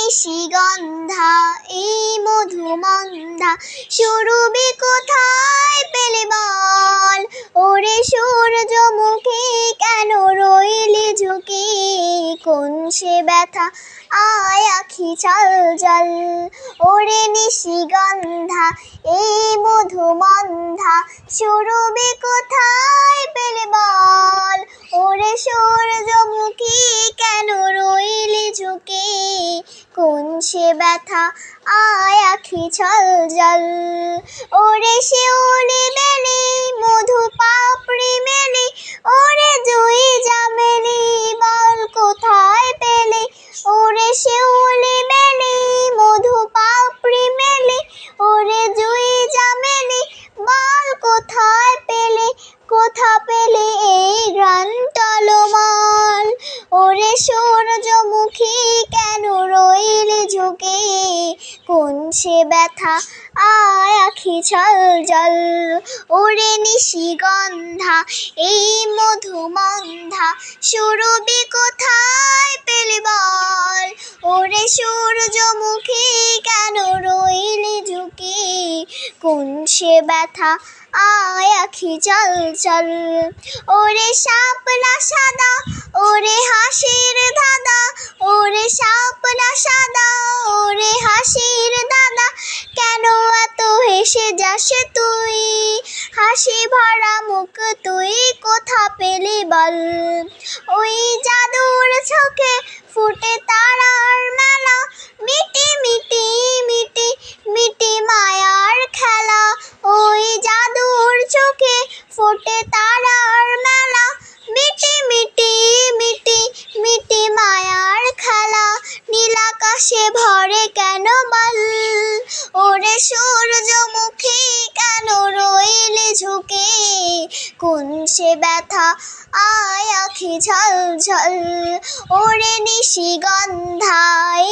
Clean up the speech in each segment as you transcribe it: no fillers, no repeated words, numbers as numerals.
নিশিগন্ধা এই মধুমন্ধা সুরভি কোথায় পেলে বল? ওরে সূর্যমুখী কেন রইলি ঝুঁকি, কোন সে ব্যথা আয় আখি ছল জল। ওরে নিশিগন্ধা এই মধুমন্ধা সুরভি কোথায় পেলে বল? ওরে সূর্যমুখী কেন রইলি ঝুঁকি, কোন সে ব্যথা আয় আখি ছল জল। ওরে শিউলি বেলি মধু পাপড়ি মেলি, ওরে জুই চামেলি বল কোথায় পেলি? ওরে শিউলি বেলি মধু পাপড়ি মেলি, ওরে জুই চামেলি বল কোথায় পেলি? কোথা পেলি এই ঘ্রাণ টলমল? ওরে সূর্যমুখী কেন রইলি ঝুঁকি, কোন সে ব্যথা আয় আখি ছল জল। ওরে নিশিগন্ধা এই মধুমন্ধা সুরভি কোথায় পেলি বল? ওরে সূর্যমুখী কেন রইলি ঝুঁকি, কোন সে ব্যথা আয় আখি চল চল। ওরে শাপলা সাদা ওরে হাসির দাদা, ওরে শাপলা সাদা ওরে হাসির দাদা, কেন এত হেসে যাস তুই? হাসি ভরা মুখ তুই কোথা পেলি বল? ওই জাদুর চোখে ফুটে তারার মেলা, মিটি মিটি মিটি মিটি মায়ার খেলা। ওই জাদুর চোখে ফোটে তারার মেলা, মিটি মিটি মিটি মিটি মায়ার খেলা। নীলাকাশে ভরে কেন বল? ওরে সূর্যমুখী কেন রইলি ঝুঁকি, কোন সে ব্যথা আয় আখি ঝল ঝল। ওরে নিশিগন্ধা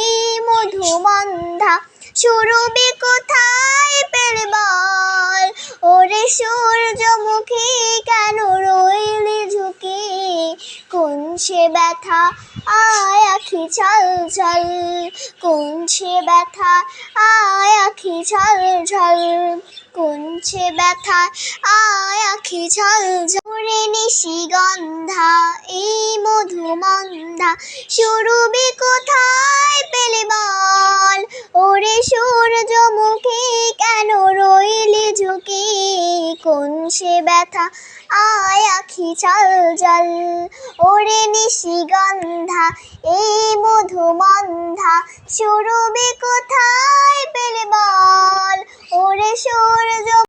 এই মধুমন্ধা সুরভি কোথায় পেলে বল? ওরে সূর্যমুখী কেন রইলি ঝুঁকি, কোন সে ব্যথা আয় আখি ছল ছল। কোন সে ব্যথা আয় আখি ছল ছল। কোন সে ব্যথা আয় আখি ছল ছল। ওরে নিশিগন্ধা এই মধুমন্ধা সুরভি কোথায় পেলে বল? ওরে সূর্যমুখী কেন রইলি ঝুঁকি, কোন সে ব্যথা আয় আখি ছল জল। ওরে নিশিগন্ধা এই মধুমন্ধা সুরভি কোথায়